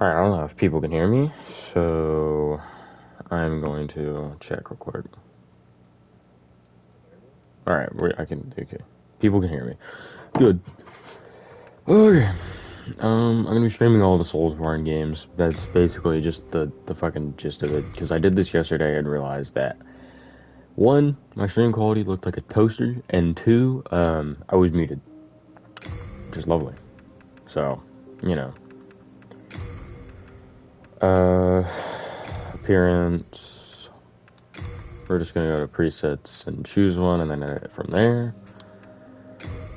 Alright, I don't know if people can hear me, so I'm going to check real quick. Alright, okay. People can hear me. Good. Okay. I'm gonna be streaming all the Soulsborne games. That's basically just the fucking gist of it, because I did this yesterday and realized that, one, my stream quality looked like a toaster, and two, I was muted. Which is lovely. So, you know. Appearance. We're just gonna go to presets and choose one and then edit it from there.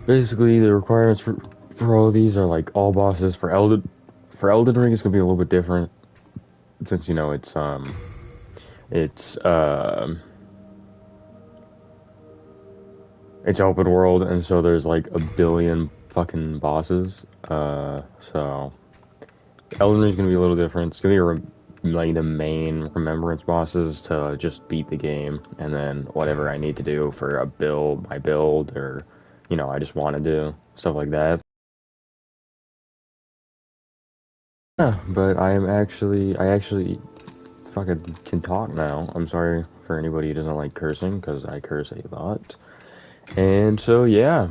Basically, the requirements for all of these are like all bosses. For Elden Ring, it's gonna be a little bit different since you know it's open world, and so there's like a billion fucking bosses. So Elden Ring's gonna be a little different. It's gonna be like the main remembrance bosses to just beat the game, and then whatever I need to do for my build, or you know, I just want to do stuff like that. Yeah, but I actually fucking can talk now. I'm sorry for anybody who doesn't like cursing, because I curse a lot. And so, yeah.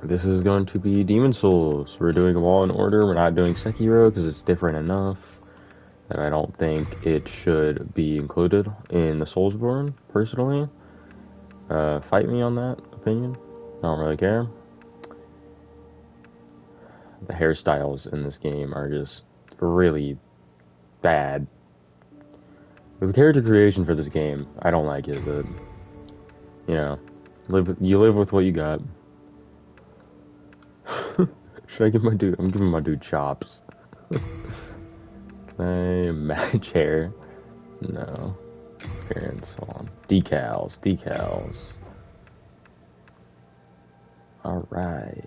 This is going to be Demon Souls. We're doing them all in order. We're not doing Sekiro, because it's different enough that I don't think it should be included in the Soulsborne, personally. Fight me on that opinion. I don't really care. The hairstyles in this game are just really bad. The character creation for this game, I don't like it, but you know, you live with what you got. Should I give my dude? I'm giving my dude chops. Can I match hair? No. Appearance on decals. All right.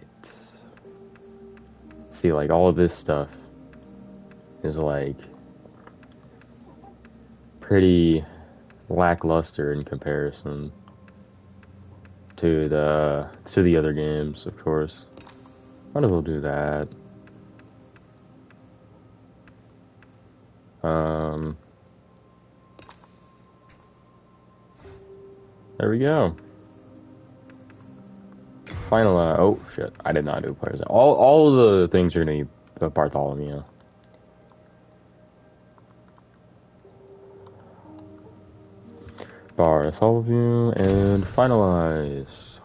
See, like all of this stuff is like pretty lackluster in comparison to the other games, of course. Might as well do that. There we go. Final. Oh shit! I did not do players. All of the things are gonna be Bartholomew. Bartholomew and finalize.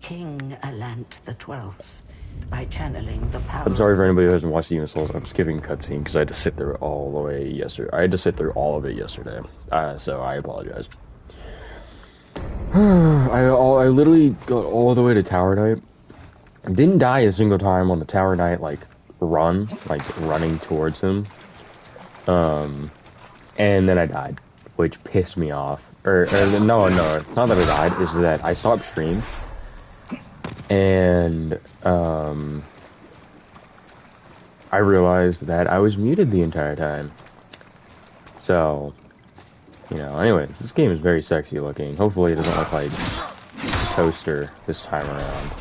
King Alant the 12th, by channeling the power. I'm sorry for anybody who hasn't watched Demon Souls. I'm skipping cutscene because I had to sit through it all the way yesterday. I had to sit through all of it yesterday, so I apologize. I literally got all the way to Tower Knight. Didn't die a single time on the Tower Knight running towards him. And then I died, which pissed me off. No, it's not that I died. It's that I stopped stream, and I realized that I was muted the entire time. So, you know, anyways, this game is very sexy looking. Hopefully it doesn't look like a toaster this time around.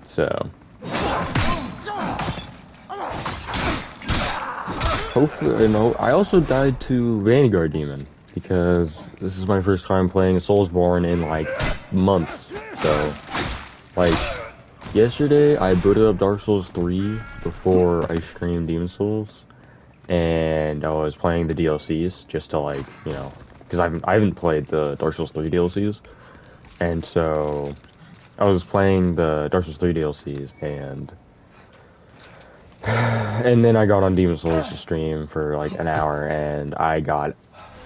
So, hopefully, you know, I also died to Vanguard Demon, because this is my first time playing Soulsborne in, like, months. So, like, yesterday I booted up Dark Souls 3 before I streamed Demon Souls, and I was playing the DLCs just to, like, you know, because I haven't played the Dark Souls 3 DLCs, and so I was playing the Dark Souls 3 DLCs, and then I got on Demon Souls to stream for like an hour, and I got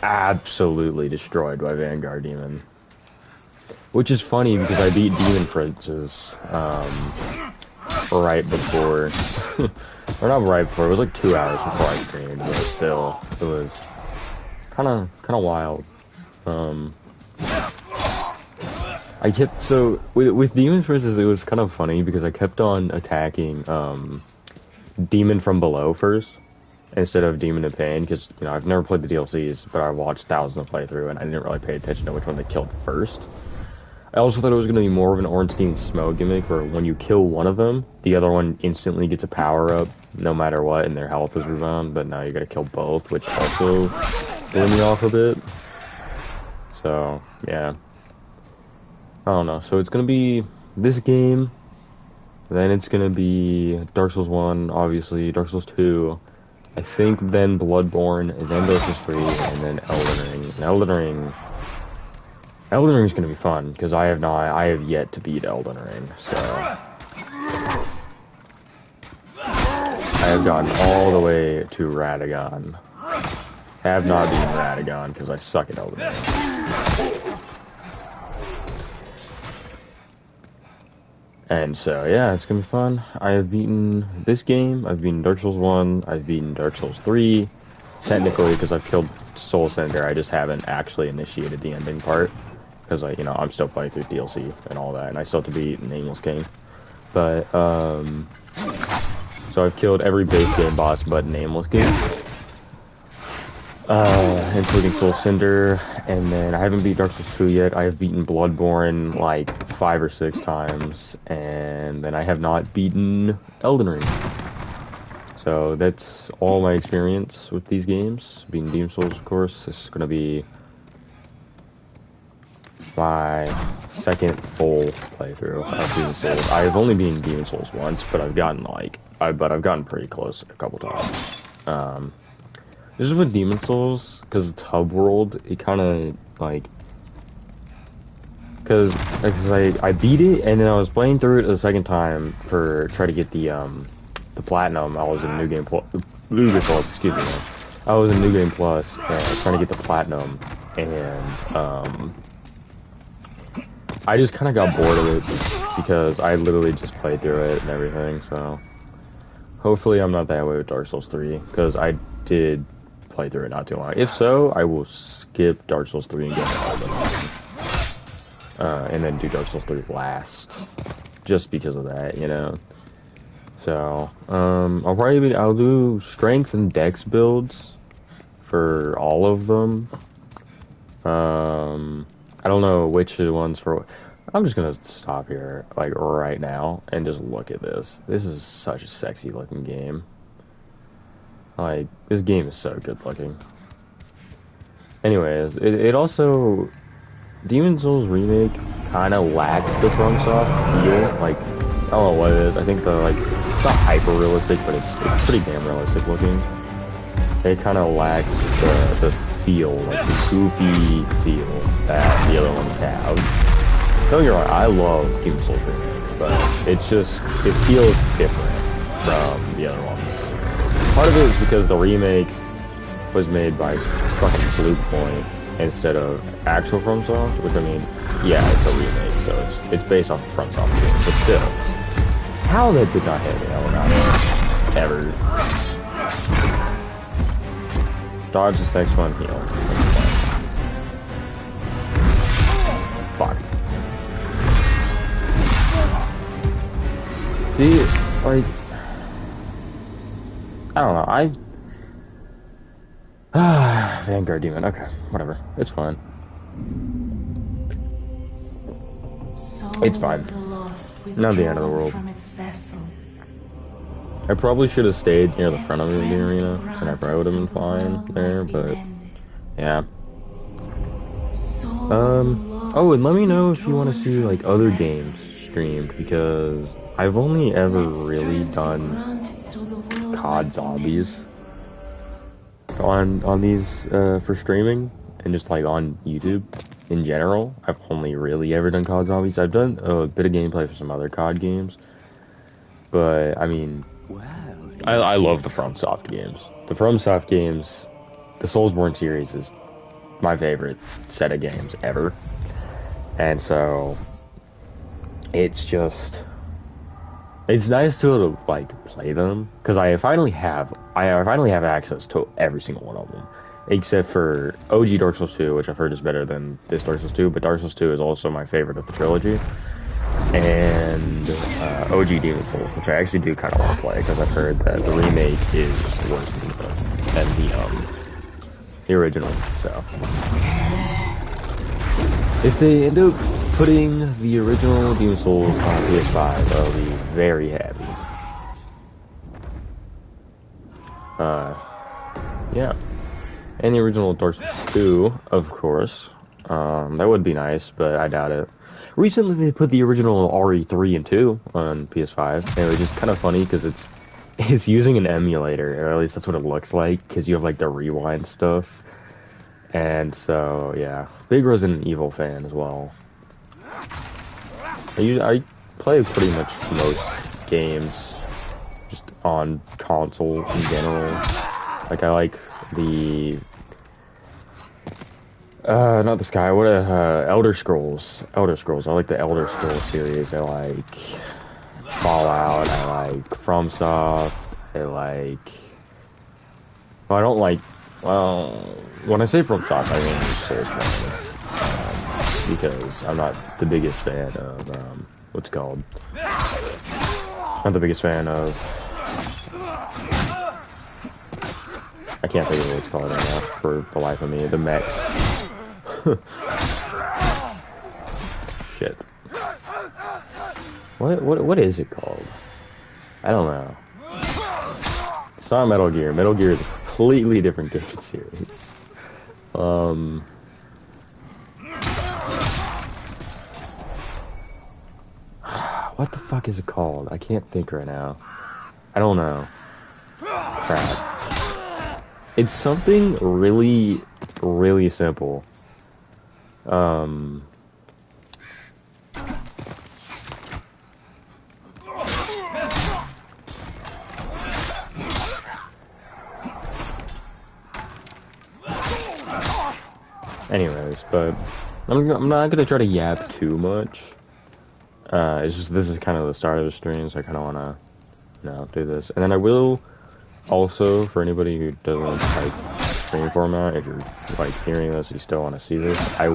absolutely destroyed by Vanguard Demon. Which is funny because I beat Demon Princes right before, or not right before. It was like 2 hours before I streamed, but still, it was kind of wild. I kept with Demon Princes, it was kind of funny because I kept on attacking Demon from below first instead of Demon in Pain, because you know I've never played the DLCs, but I watched thousands of playthrough and I didn't really pay attention to which one they killed first. I also thought it was going to be more of an Ornstein smoke gimmick, where when you kill one of them, the other one instantly gets a power up, no matter what, and their health is rebound. But now you got to kill both, which also threw me off a bit. So yeah, I don't know. So it's going to be this game, then it's going to be Dark Souls 1, obviously, Dark Souls 2. I think then Bloodborne, and then Dark Souls 3, and then Elden Ring. And Elden Ring's gonna be fun because I have yet to beat Elden Ring, so I have gotten all the way to Radagon. Have not beaten Radagon because I suck at Elden Ring. And so yeah, it's gonna be fun. I have beaten this game. I've beaten Dark Souls 1. I've beaten Dark Souls 3. Technically, because I've killed Soul Cinder, I just haven't actually initiated the ending part. Because I'm still playing through DLC and all that, and I still have to beat Nameless King. But so I've killed every base game boss but Nameless King, including Soul Cinder, and then I haven't beat Dark Souls 2 yet. I have beaten Bloodborne like 5 or 6 times, and then I have not beaten Elden Ring. So that's all my experience with these games. Beating Demon Souls, of course. This is gonna be my second full playthrough of Demon Souls. I've only been Demon Souls once, but I've gotten I've gotten pretty close a couple times. This is with Demon Souls, because it's hub world. It kind of because I beat it, and then I was playing through it the second time for try to get the platinum. I was in New Game Plus. Excuse me. I was in New Game Plus trying to get the platinum, and I just kind of got bored of it because I literally just played through it and everything, so hopefully I'm not that way with Dark Souls 3, because I did play through it not too long. If so, I will skip Dark Souls 3 and get Elden Ring, and then do Dark Souls 3 last, just because of that, So, I'll do strength and dex builds for all of them. I don't know which ones for. I'm just gonna stop here, right now, and just look at this. This is such a sexy looking game. This game is so good looking. Anyways, it also, Demon Souls Remake kind of lacks the FromSoft feel. I don't know what it is. I think it's not hyper realistic, but it's pretty damn realistic looking. It kind of lacks the feel, the goofy feel that the other ones have. Don't get me wrong, I love Demon Souls Remake, but it feels different from the other ones. Part of it is because the remake was made by fucking Blue Point instead of actual FromSoft, which, I mean, yeah, it's a remake, so it's based off of FromSoft games, but still. How that did not hit me, I will not ever. Dodge this next one, heal. Fuck. See, I don't know, Vanguard Demon, okay, whatever, it's fine. It's fine. Not the end of the world. I probably should have stayed near the front of the arena, and I probably would have been fine there, but yeah. Oh, and let me know if you want to see other games streamed, because I've only ever really done COD Zombies on these for streaming, and just on YouTube in general. I've only really ever done COD Zombies. I've done a bit of gameplay for some other COD games, but I mean, I love the FromSoft games. The FromSoft games, the Soulsborne series is my favorite set of games ever, and so it's nice to play them, because I finally have access to every single one of them, except for OG Dark Souls 2, which I've heard is better than this Dark Souls 2, but Dark Souls 2 is also my favorite of the trilogy, and OG Demon Souls, which I actually do kind of want to play, because I've heard that the remake is worse than the original. So if they end up putting the original Demon Souls on PS5, I'll be very happy. Yeah. And the original Dark Souls 2, of course. That would be nice, but I doubt it. Recently, they put the original RE3 and 2 on PS5, and it was just kind of funny because it's using an emulator, or at least that's what it looks like, because you have like the rewind stuff. And so, yeah, big Resident Evil fan as well. I play pretty much most games just on console in general. Like I like the not the Sky, what Elder Scrolls. Elder Scrolls. I like the Elder Scrolls series. I like Fallout. I like FromSoft. I like. Well, I don't like. Well, when I say FromSoft, I mean Soulsborne, because I'm not the biggest fan of what's it called. Not the biggest fan of. I can't think of what it's called right now for the life of me. The mechs. Shit. What is it called? I don't know. It's not Metal Gear. Metal Gear is a completely different game series. What the fuck is it called? I can't think right now. I don't know. Crap. It's something really, really simple. Anyways, but I'm not gonna try to yap too much. It's just this is kind of the start of the stream, so I kind of wanna, do this. And then I will also, for anybody who doesn't like stream format, if you're like hearing this, you still want to see this, I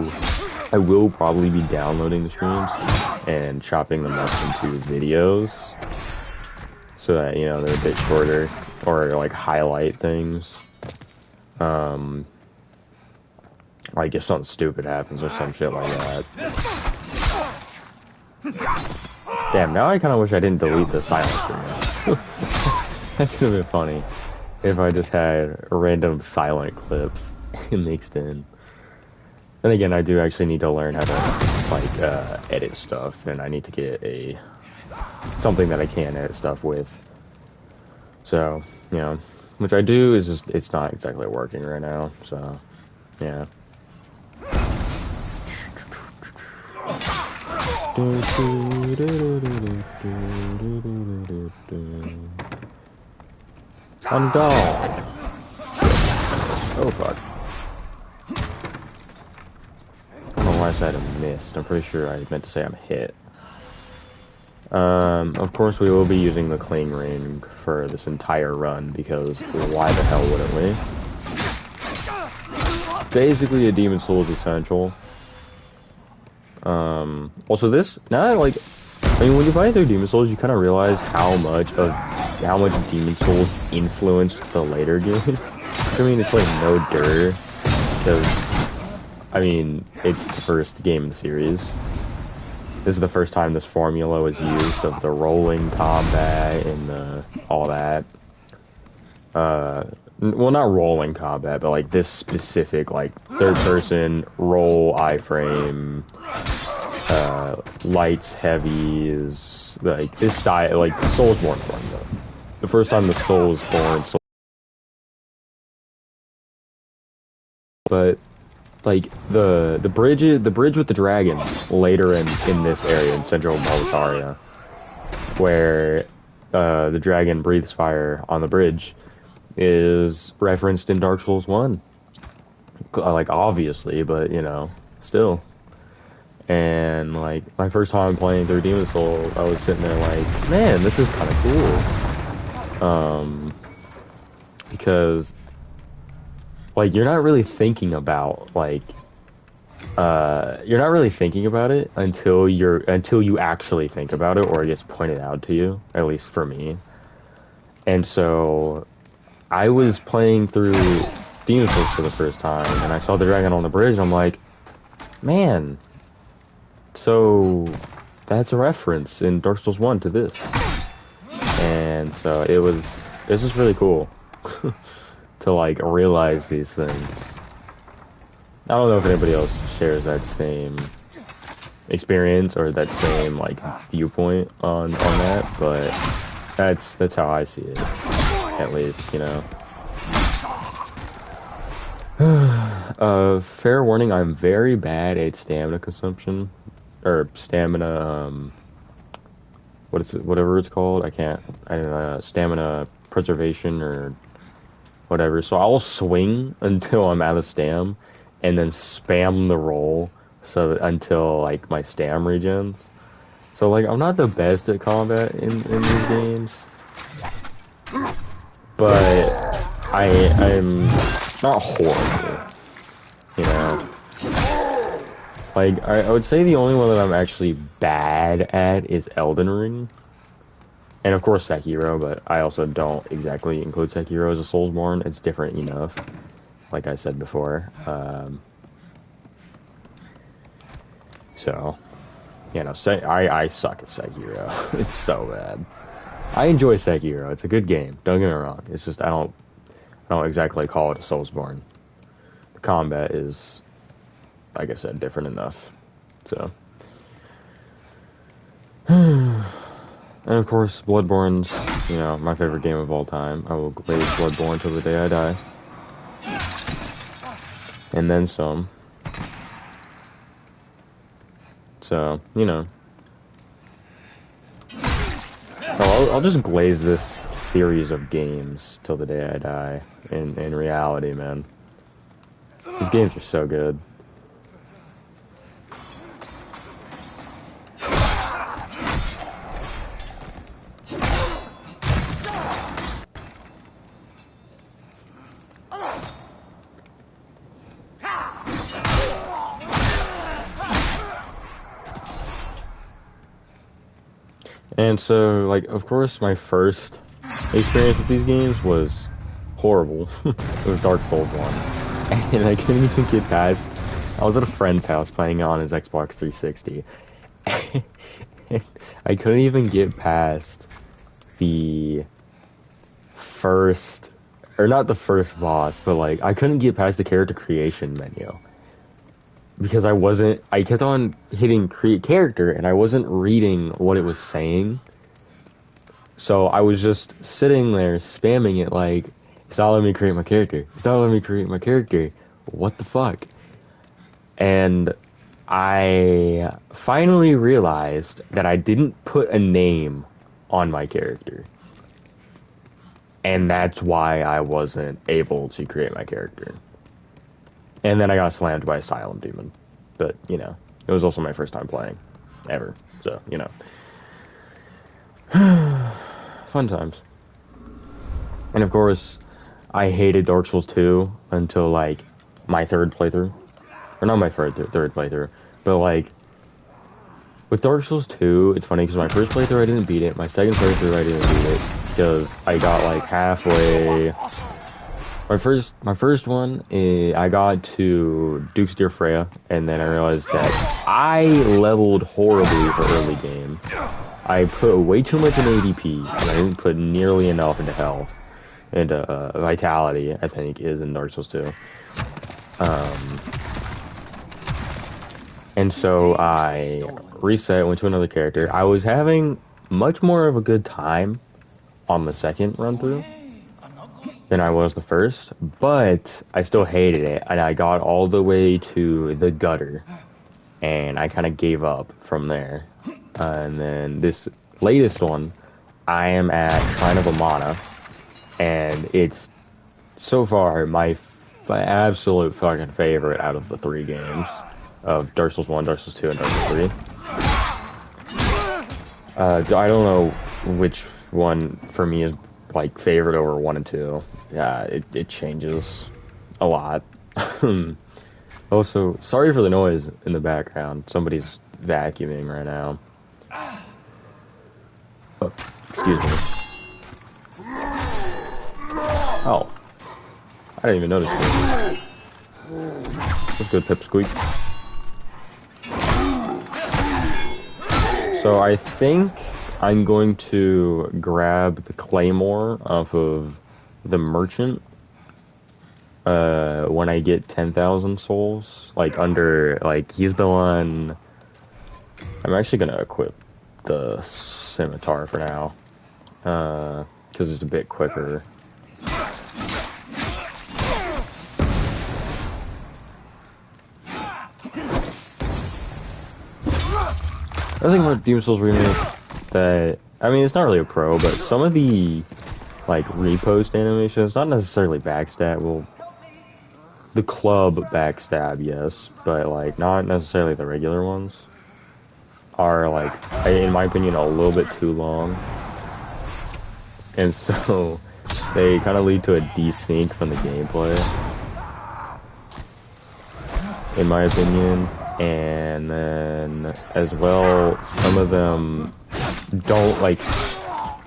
will probably be downloading the streams and chopping them up into videos, so that they're a bit shorter, or like highlight things. Like if something stupid happens or some shit like that. Damn, now I kind of wish I didn't delete the silent stream. That could have been funny if I just had random silent clips mixed in. Then again, I do actually need to learn how to edit stuff, and I need to get something that I can edit stuff with. So, which I do, is just it's not exactly working right now. So, yeah. I'm gone. Oh fuck. I don't know why I said I missed. I'm pretty sure I meant to say I'm hit. Of course we will be using the cling ring for this entire run, because why the hell wouldn't we? Basically a Demon Souls essential. Also this, now when you play through Demon Souls, you kind of realize how much Demon Souls influenced the later games. I mean, it's like no dirt, because, it's the first game in the series. This is the first time this formula was used, of the rolling combat and all that. Well, not rolling combat, but like this specific, like, third-person roll iframe, lights, heavies, like this style, like Soulsborne formula. The first time the Soulsborne, but like the bridge with the dragon later in this area in Central Boletaria, where the dragon breathes fire on the bridge, is referenced in Dark Souls 1. Like, obviously, but, still. And, like, my first time playing through Demon Souls, I was sitting there like, man, this is kind of cool. Because, like, you're not really thinking about, like, you're not really thinking about it until you actually think about it, or it gets pointed out to you, at least for me. And so I was playing through Demon Souls for the first time, and I saw the dragon on the bridge, and I'm like, man, So that's a reference in Dark Souls 1 to this. And so it's just really cool to like realize these things. I don't know if anybody else shares that same experience or that same like viewpoint on that, but that's how I see it, at least, you know. Fair warning, I'm very bad at stamina consumption, or stamina, what is it, whatever it's called, stamina preservation or whatever, so I'll swing until I'm out of stam, and then spam the roll, until, like, my stam regens. So, like, I'm not the best at combat in these games, but I'm not horrible, you know? Like, I would say the only one that I'm actually bad at is Elden Ring. And of course Sekiro, but I also don't exactly include Sekiro as a Soulsborne. It's different enough, like I said before. So, you know, I suck at Sekiro. It's so bad. I enjoy Sekiro. It's a good game. Don't get me wrong. It's just I don't exactly call it a Soulsborne. The combat is, like I said, different enough. So, and of course, Bloodborne's, you know, my favorite game of all time. I will glaze Bloodborne till the day I die, and then some. So, you know, I'll just glaze this series of games till the day I die. In reality, man, these games are so good. And so, like, of course, my first experience with these games was horrible. It was Dark Souls 1. And I couldn't even get past... I was at a friend's house playing on his Xbox 360. And I couldn't even get past the first... Or not the first boss, but, like, I couldn't get past the character creation menu. Because I kept on hitting create character, and I wasn't reading what it was saying. So I was just sitting there spamming it like, it's not letting me create my character. It's not letting me create my character. What the fuck? And I finally realized that I didn't put a name on my character. And that's why I wasn't able to create my character. And then I got slammed by Asylum Demon. But, you know, it was also my first time playing. Ever. So, you know. Fun times. And of course, I hated Dark Souls 2 until, like, my third playthrough. Or not my third playthrough. But, like, with Dark Souls 2, it's funny because my first playthrough I didn't beat it. My second playthrough I didn't beat it. Because I got, like, halfway... My first one, I got to Duke's Dear Freya, and then I realized that I leveled horribly for early game. I put way too much in ADP, and I didn't put nearly enough into health. And Vitality, I think, is in Dark Souls 2. And so I reset, went to another character. I was having much more of a good time on the second run-through than I was the first, but I still hated it, and I got all the way to the gutter, and I kind of gave up from there. And then this latest one, I am at Shrine of Amana, and it's so far my absolute fucking favorite out of the 3 games of Dark Souls 1, Dark Souls 2, and Dark Souls 3. I don't know which one for me is like favorite over 1 and 2. Yeah, it changes a lot. Also, sorry for the noise in the background. Somebody's vacuuming right now. Excuse me. Oh. I didn't even notice it. That's good, Pipsqueak. So I think I'm going to grab the claymore off of the merchant when I get 10,000 souls. Like under like he's the one. I'm actually gonna equip the scimitar for now. Because it's a bit quicker. I think about Demon Souls Remake that, I mean, it's not really a pro, but some of the, like, repost animations, not necessarily backstab, well, the club backstab, yes, but, like, not necessarily the regular ones, are, like, in my opinion, a little bit too long. And so, they kind of lead to a desync from the gameplay, in my opinion. And then, as well, some of them don't, like,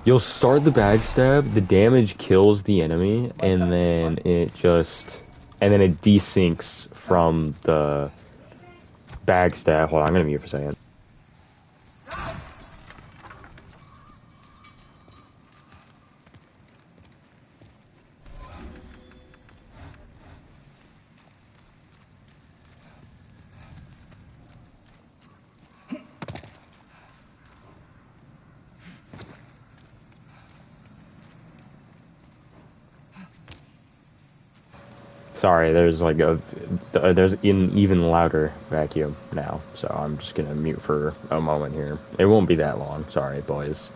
you'll start the backstab, the damage kills the enemy, and then it desyncs from the backstab. Hold on, I'm gonna mute for a second. Sorry, there's like there's an even louder vacuum now, so I'm just gonna mute for a moment here. It won't be that long. Sorry, boys.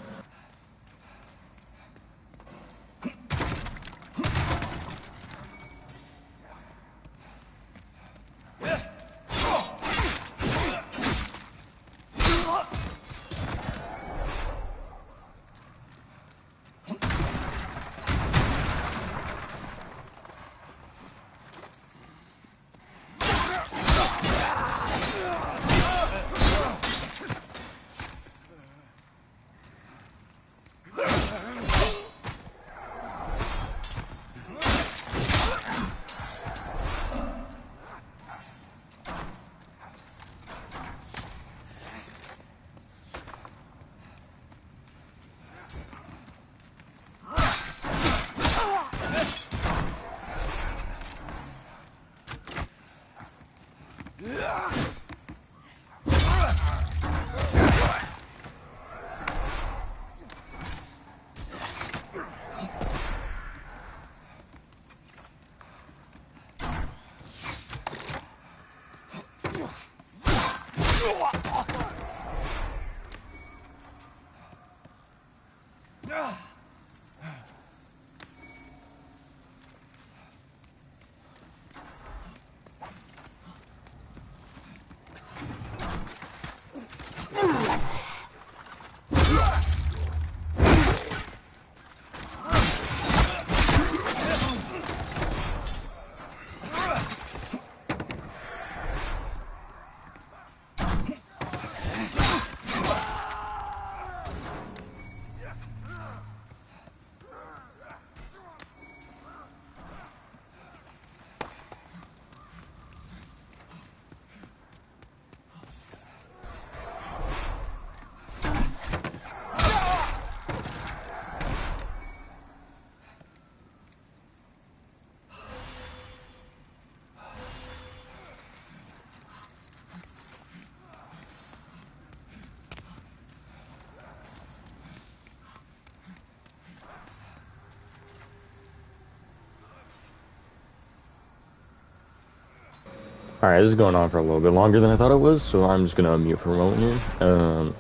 Alright, this is going on for a little bit longer than I thought it was, so I'm just gonna mute for a moment here.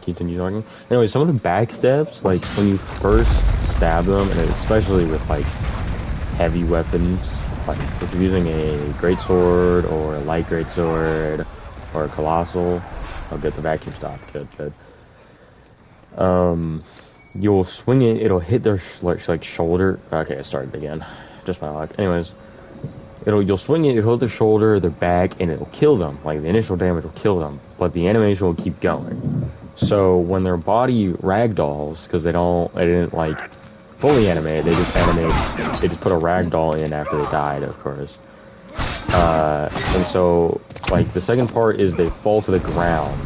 Continue talking. Anyway, some of the backstabs, like when you first stab them, and especially with like heavy weapons, like if you're using a greatsword or a light greatsword or a colossal, I'll get the vacuum stop. Good, good. You'll swing it, it'll hit their like shoulder. Okay, I started again. Just my luck. Anyways. You'll swing it, it'll hit their shoulder, their back, and it'll kill them. Like, the initial damage will kill them, but the animation will keep going. So, when their body ragdolls, because they didn't, like, fully animate, they just put a ragdoll in after they died, of course. And so, like, the second part is they fall to the ground,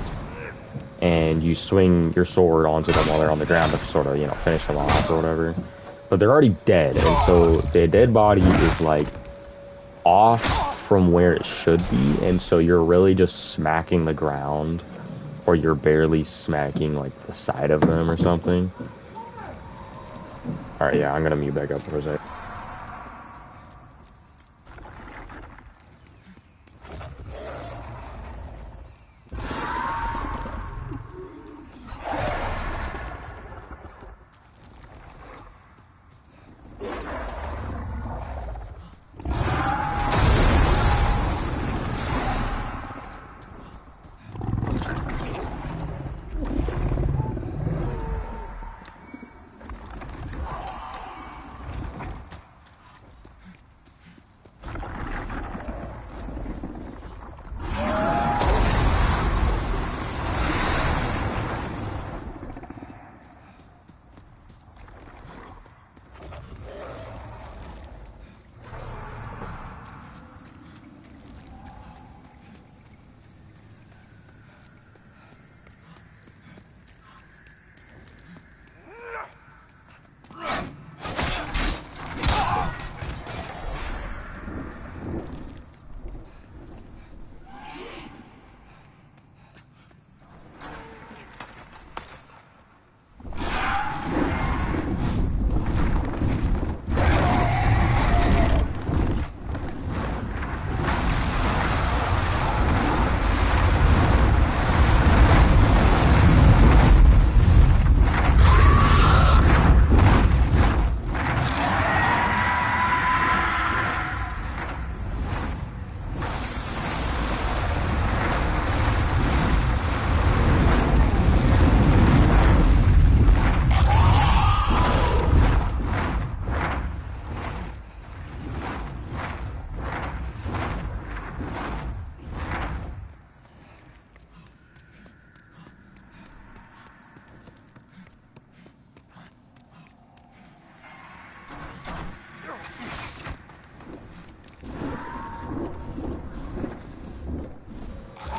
and you swing your sword onto them while they're on the ground to sort of, you know, finish them off or whatever. But they're already dead, and so the dead body is like off from where it should be, and so you're really just smacking the ground, or you're barely smacking like the side of them or something. Alright, yeah, I'm gonna mute back up for a sec.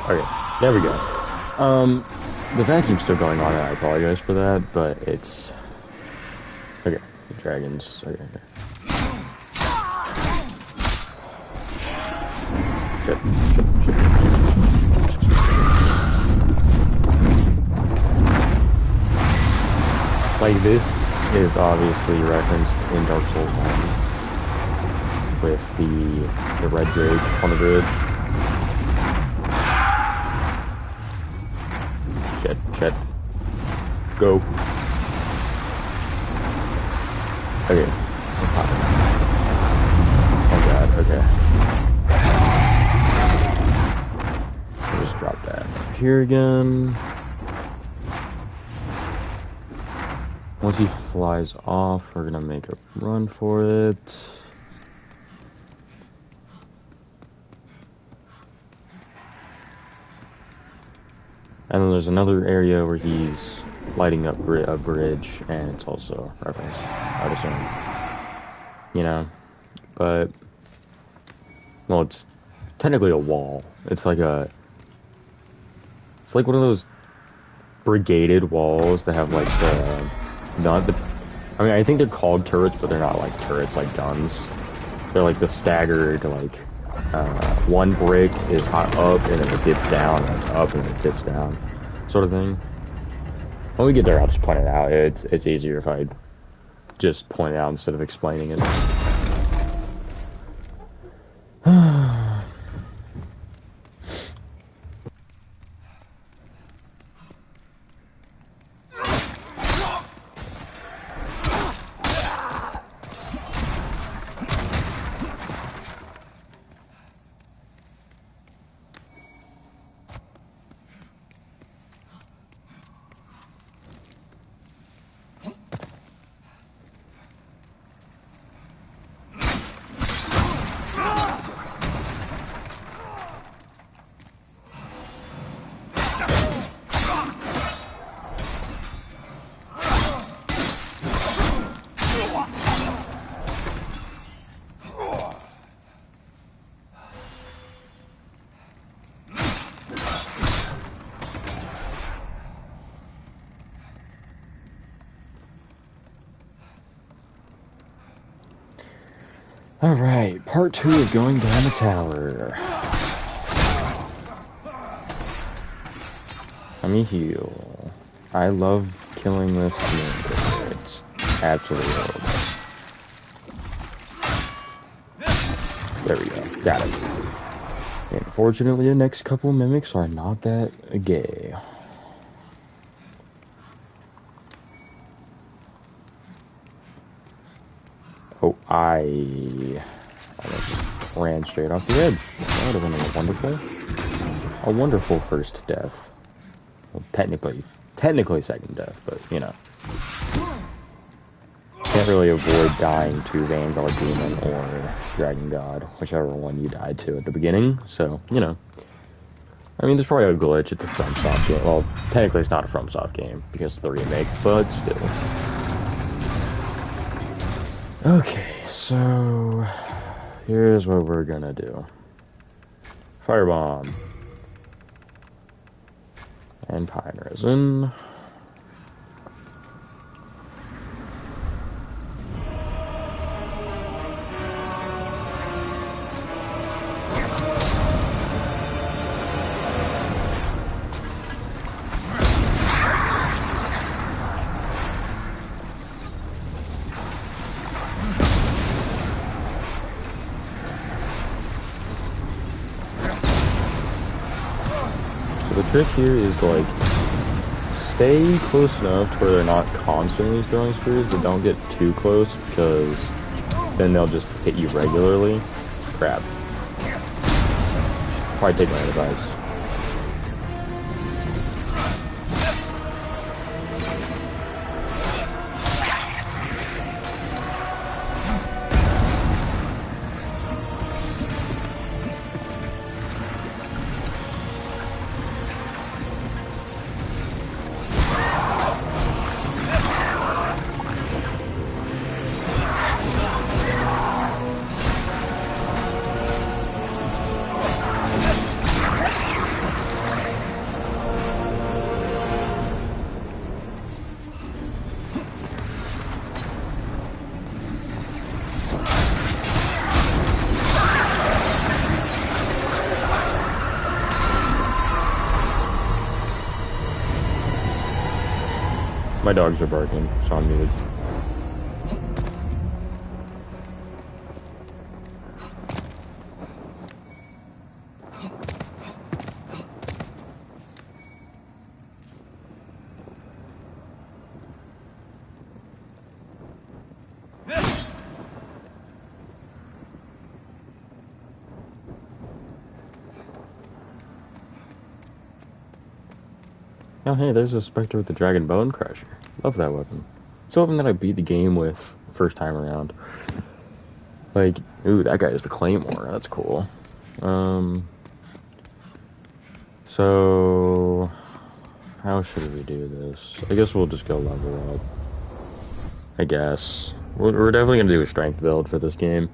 Okay, there we go. The vacuum's still going on, and I apologize for that, but it's... Okay, the dragons... Okay, okay. Shit, shit, shit, shit. Like, this is obviously referenced in Dark Souls 1 with the red drake on the bridge. Shit. Go. Okay. Oh god, okay. I'll just drop that here again. Once he flies off, we're gonna make a run for it. And then there's another area where he's lighting up a bridge, and it's also a reference, I'd assume. You know? But, well, it's technically a wall. It's like one of those brigaded walls that have like I mean, I think they're called turrets, but they're not like turrets, like guns. They're like the staggered, like, one brick is hot up, and then it dips down, and it's up, and then it dips down, sort of thing. When we get there, I'll just point it out. It's easier if I just point it out instead of explaining it. Alright, part 2 of going down the tower. Let me heal. I love killing this thing. It's absolutely horrible. There we go. Got it. Unfortunately, the next couple mimics are not that gay. Oh, I almost ran straight off the edge. That would have been a wonderful first death. Well, technically second death, but you know. Can't really avoid dying to Vanguard Demon or Dragon God, whichever one you died to at the beginning, so, you know. I mean, there's probably a glitch. It's a FromSoft game. Well, technically it's not a FromSoft game, because it's the remake, but still. Okay, so... here's what we're gonna do. Firebomb. And Pine Resin. The trick here is to, like, stay close enough to where they're not constantly throwing spears, but don't get too close, because then they'll just hit you regularly. Crap. Probably take my advice. My dogs are barking, so I'm muted. Oh hey, there's a Spectre with the Dragon Bone Crusher. Love that weapon. It's a weapon that I beat the game with first time around. Like, ooh, that guy is the Claymore. That's cool. So how should we do this? I guess we'll just go level up. I guess. We're definitely gonna do a strength build for this game.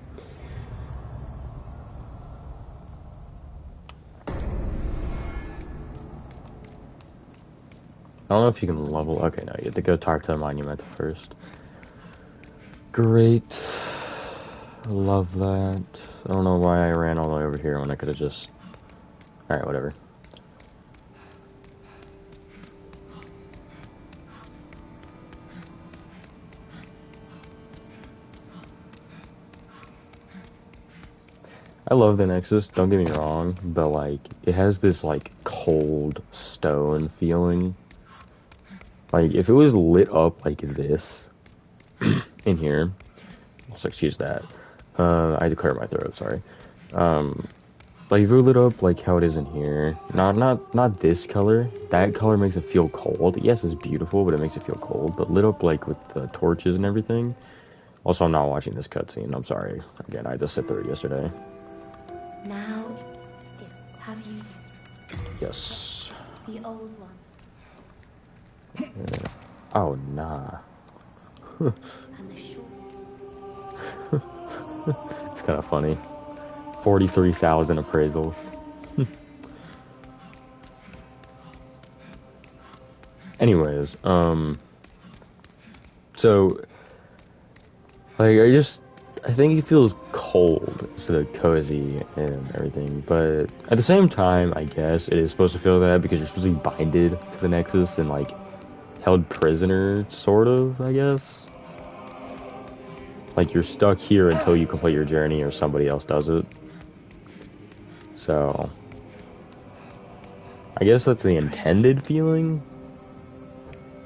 I don't know if you can level... okay, no, you have to go talk to the monument first. Great. Love that. I don't know why I ran all the way over here when I could have just... alright, whatever. I love the Nexus, don't get me wrong, but, like, it has this, like, cold stone feeling. Like, if it was lit up like this, in here, so excuse that, I had to clear my throat, sorry. Like, if it were lit up like how it is in here, not this color, that color makes it feel cold. Yes, it's beautiful, but it makes it feel cold, but lit up, like, with the torches and everything. Also, I'm not watching this cutscene, I'm sorry. Again, I just sit through it yesterday. Now, have you this? Yes. The old one. Yeah. Oh, nah. And the short. It's kind of funny. 43,000 appraisals. Anyways, so, like, I think he feels cold instead of cozy and everything. But at the same time, I guess it is supposed to feel that because you're supposed to be binded to the Nexus and like held prisoner, sort of, I guess. Like you're stuck here until you complete your journey or somebody else does it. So I guess that's the intended feeling.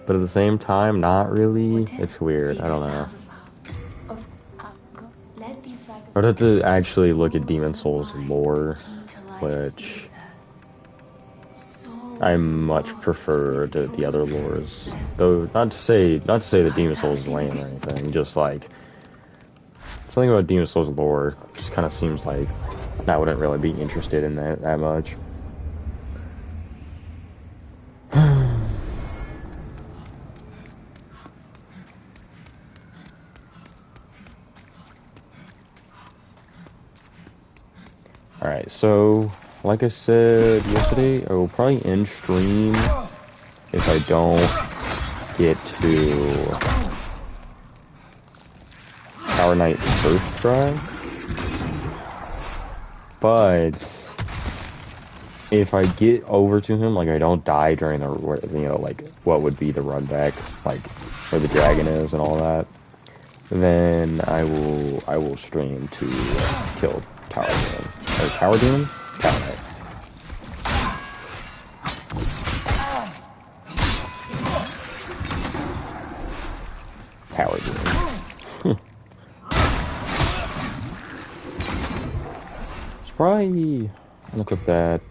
But at the same time, not really. It's weird. I don't know. I'd have to actually look at Demon Souls lore, which I much prefer to the other lores. Though not to say that Demon Souls is lame or anything, just like something about Demon Souls lore just kind of seems like I wouldn't really be interested in that much. Alright, so like I said yesterday, I will probably end stream if I don't get to Tower Knight first try. But if I get over to him, like I don't die during the, like what would be the run back, like where the dragon is and all that, then I will stream to kill Tower Demon. Or Tower Demon? Tower Knight. Tower Demon. It's probably look at that.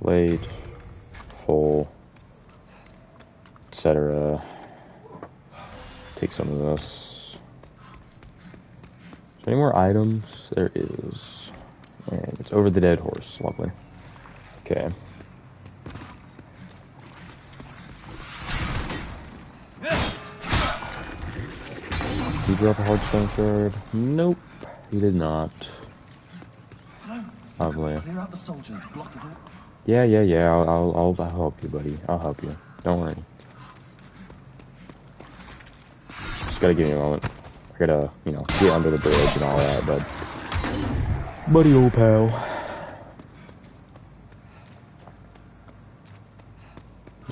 Late, full, etc. Take some of this. Is there any more items? There is. And it's over the dead horse. Lovely. Okay. Did he drop a hard stone shard? Nope, he did not. Lovely. Clear out the soldiers, block it up. Yeah. I'll help you, buddy. I'll help you. Don't worry. Just gotta give me a moment. I gotta, get under the bridge and all that, but buddy, old pal.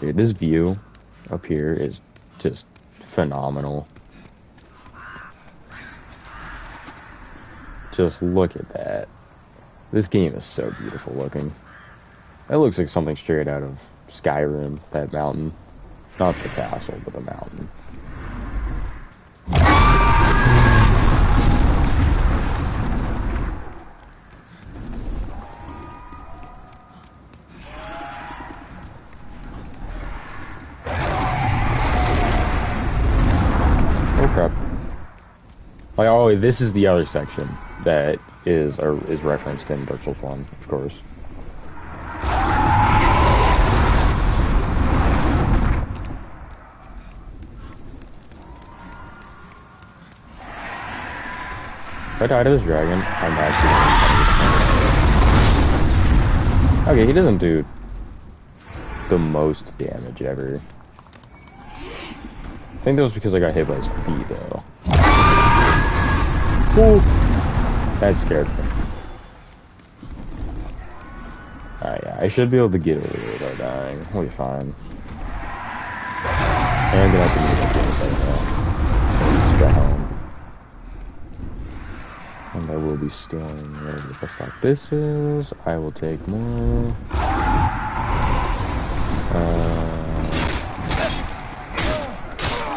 Dude, this view up here is just phenomenal. Just look at that. This game is so beautiful looking. It looks like something straight out of Skyrim, that mountain. Not the castle, but the mountain. Oh crap. Like, oh, this is the other section that is referenced in Dark Souls 1, of course. If I die to this dragon, I'm actually... Okay, he doesn't do the most damage ever. I think that was because I got hit by his feet, though. Ooh. That scared me. Alright, yeah, I should be able to get over there without dying. We'll be fine. And I'm gonna have to move up in a second now. Just go home. And I will be stealing whatever the fuck this is. I will take more.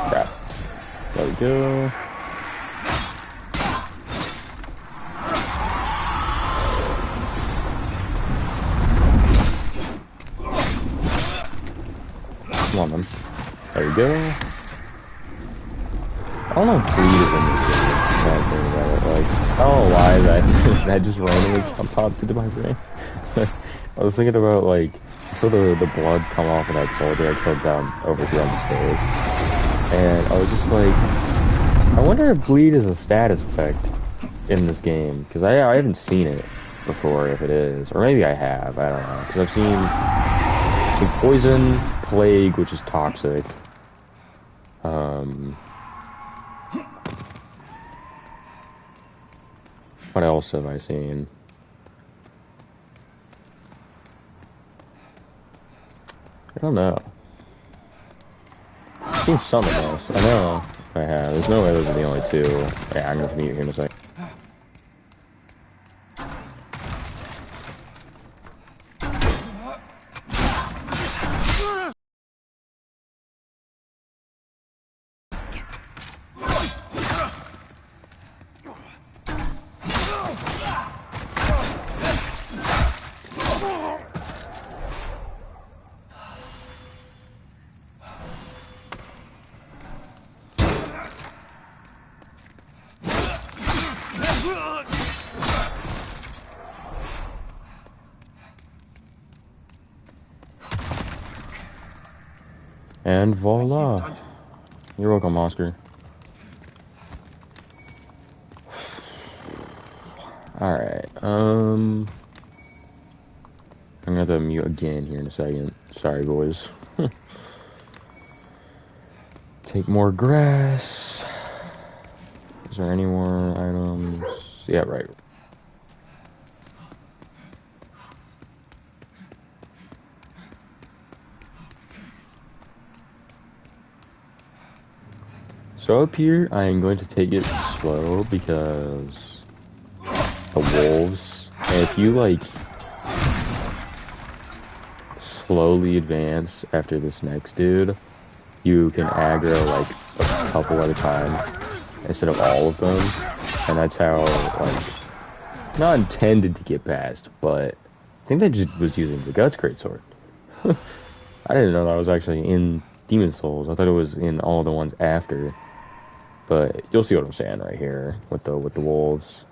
Crap. There we go. Come on, then. There we go. I don't know if bleed is in this video. Now I think about it. Like, I don't know why that just randomly popped into my brain. I was thinking about, like, so the blood come off of that soldier I killed down over here on the stairs. And I was just like, I wonder if bleed is a status effect in this game. Because I haven't seen it before, if it is. Or maybe I have, I don't know. Because I've seen poison, plague, which is toxic. What else have I seen? I don't know. I've seen something else. I know I have. There's no way those are the only two. Yeah, I'm gonna mute here in a second. And voila. You're welcome, Oscar. Alright, I'm gonna have to mute again here in a second. Sorry, boys. Take more grass. Is there any more items? Yeah, right. So up here, I am going to take it slow because the wolves, and if you like slowly advance after this next dude, you can aggro like a couple at a time instead of all of them, and that's how, like, not intended to get past, but I think they just was using the Guts Greatsword. I didn't know that was actually in Demon Souls. I thought it was in all the ones after. But you'll see what I'm saying right here with the wolves.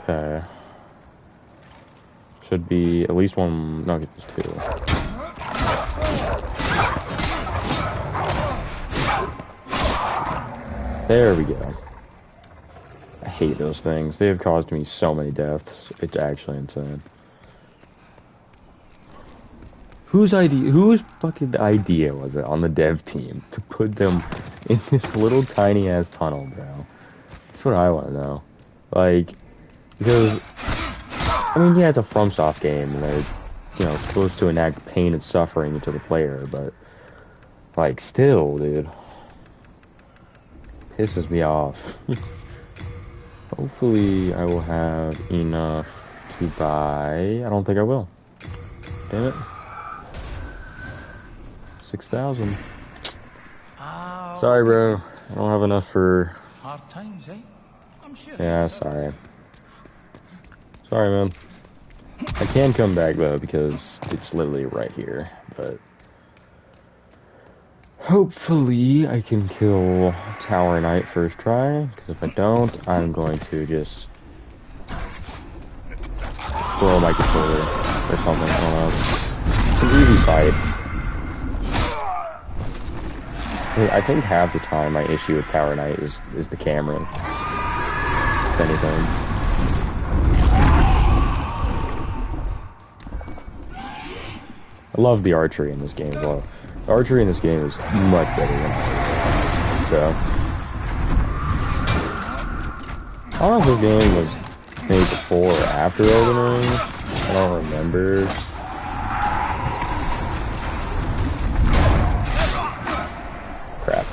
Okay. Should be at least one. No, there's two. There we go. I hate those things. They have caused me so many deaths. It's actually insane. Whose fucking idea was it on the dev team to put them in this little tiny ass tunnel, bro? That's what I want to know. Like, because, I mean, yeah, it's a FromSoft game, and they're, you know, supposed to enact pain and suffering into the player, but, like, still, dude. Pisses me off. Hopefully, I will have enough to buy. I don't think I will. Damn it. 6,000. Sorry, bro. I don't have enough for... Hard times, eh? I'm sure. Yeah, sorry. Sorry, man. I can come back, though, because it's literally right here, but... Hopefully, I can kill Tower Knight first try, because if I don't, I'm going to just... throw my controller or something. I don't know. It's an easy fight. I think half the time my issue with Tower Knight is the camera. If anything. I love the archery in this game as well. The archery in this game is much better than so. I don't know if this game was made before or after Elden Ring. I don't remember. Crap.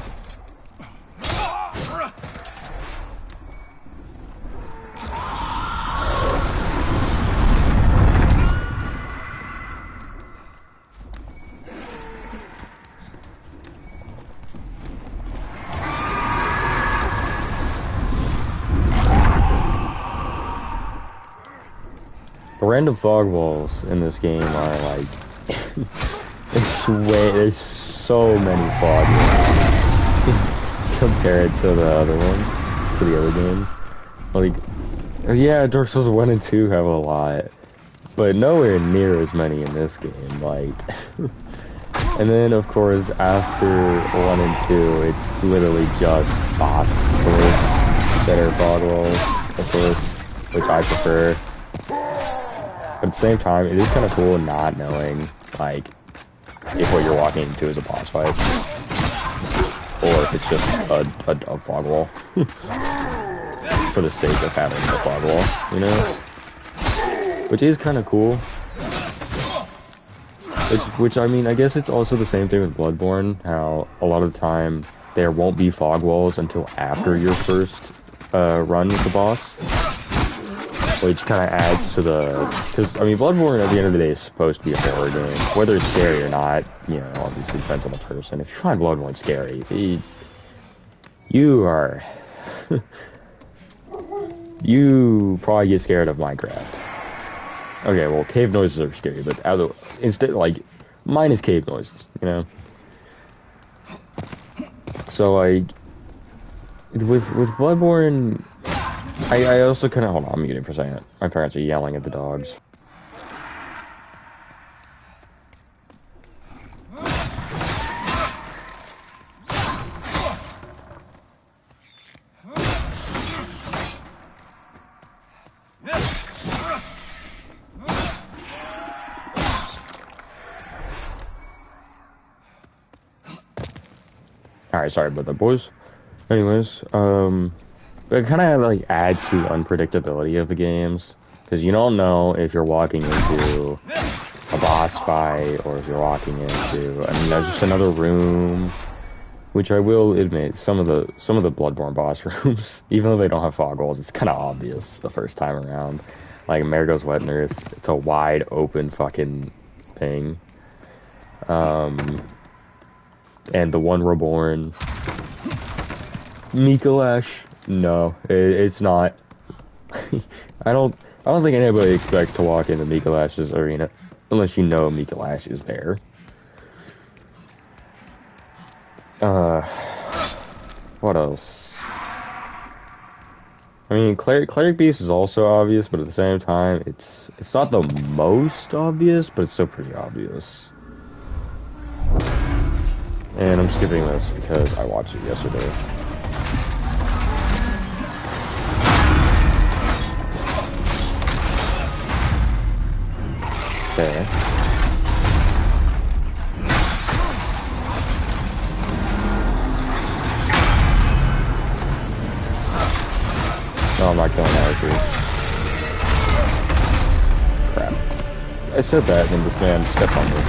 The random fog walls in this game are like there's so many fog walls compared to the other ones, to the other games. Like, yeah, Dark Souls 1 and 2 have a lot, but nowhere near as many in this game. Like, and then of course after 1 and 2, it's literally just boss doors that are fog walls, of course, which I prefer. But at the same time, it is kind of cool not knowing like if what you're walking into is a boss fight or if it's just a fog wall for the sake of having a fog wall, you know? Which is kind of cool. Which, I mean, I guess it's also the same thing with Bloodborne, how a lot of the time there won't be fog walls until after your first run with the boss. Which kind of adds to the... Because, I mean, Bloodborne at the end of the day is supposed to be a horror game. Whether it's scary or not, you know, obviously depends on the person. If you find Bloodborne scary, you are... you probably get scared of Minecraft. Okay, well, cave noises are scary, but instead, like, mine is cave noises, you know? So, like, with Bloodborne, I also kind of, hold on, I'm muting for a second. My parents are yelling at the dogs. Alright, sorry about that, boys. Anyways, but it kind of like adds to the unpredictability of the games, because you don't know if you're walking into a boss fight or if you're walking into, I mean, there's just another room, which I will admit, some of the Bloodborne boss rooms, even though they don't have fog walls, it's kind of obvious the first time around. Like Marigo's Wet Nurse, it's a wide open fucking thing. And the one Reborn, Mikolash. No, it's not. I don't think anybody expects to walk into Mikolash's arena unless you know Mikolash is there. What else? I mean, Cleric Beast is also obvious, but at the same time, it's not the most obvious, but it's still pretty obvious. And I'm skipping this because I watched it yesterday. Okay. No, I'm not killing archers. Crap. I said that and this man stepped on me.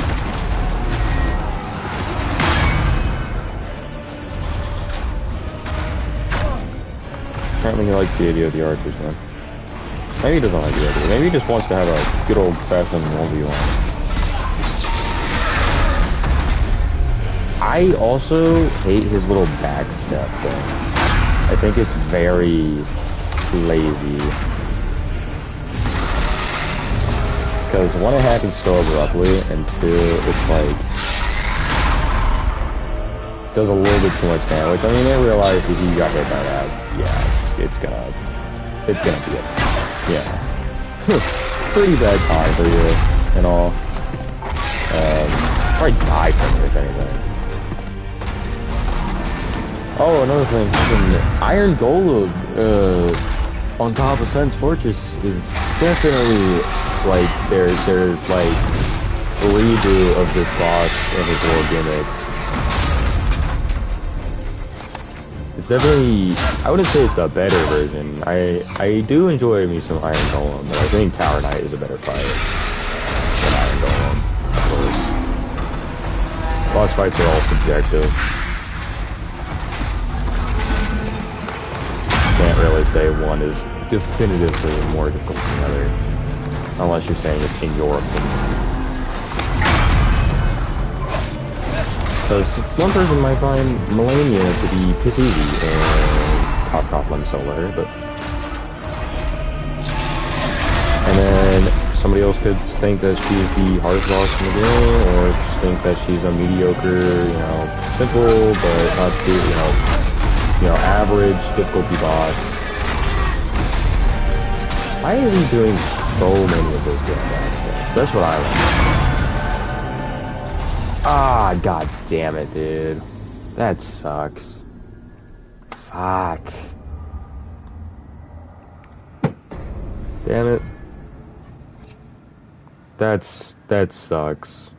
Apparently he likes the idea of the archers, man. Maybe he doesn't like the idea. Maybe he just wants to have a good old-fashioned 1v1. I also hate his little backstep thing. I think it's very lazy. Because one, it happens so abruptly, and two, it's like does a little bit too much damage. I mean, in real life, if you got hit by that, yeah, it's gonna be it. Yeah, pretty bad time for you and all. Probably die from it if anything. Oh, another thing, Iron Golem on top of Sen's Fortress is definitely like their like redo of this boss and his whole gimmick. It's definitely, I wouldn't say it's the better version. I do enjoy me some Iron Golem, but I think Tower Knight is a better fight than Iron Golem, of course. Boss fights are all subjective. Can't really say one is definitively more difficult than the other, unless you're saying it's in your opinion. Because one person might find Melania to be piss easy and cough, let me solo her, but... And then somebody else could think that she's the hardest boss in the game, or just think that she's a mediocre, you know, simple, but not too, you know, average difficulty boss. I isn't doing so many of those good stats. So that's what I like. Ah, god damn it, dude. That sucks. Fuck. Damn it. That sucks.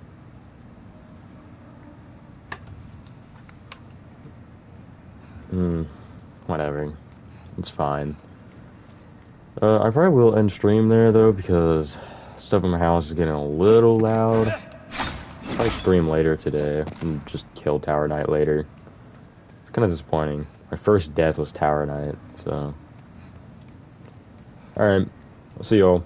Whatever. It's fine. I probably will end stream there though because stuff in my house is getting a little loud. I'll probably stream later today and just kill Tower Knight later. It's kind of disappointing. My first death was Tower Knight, so. Alright. I'll see y'all.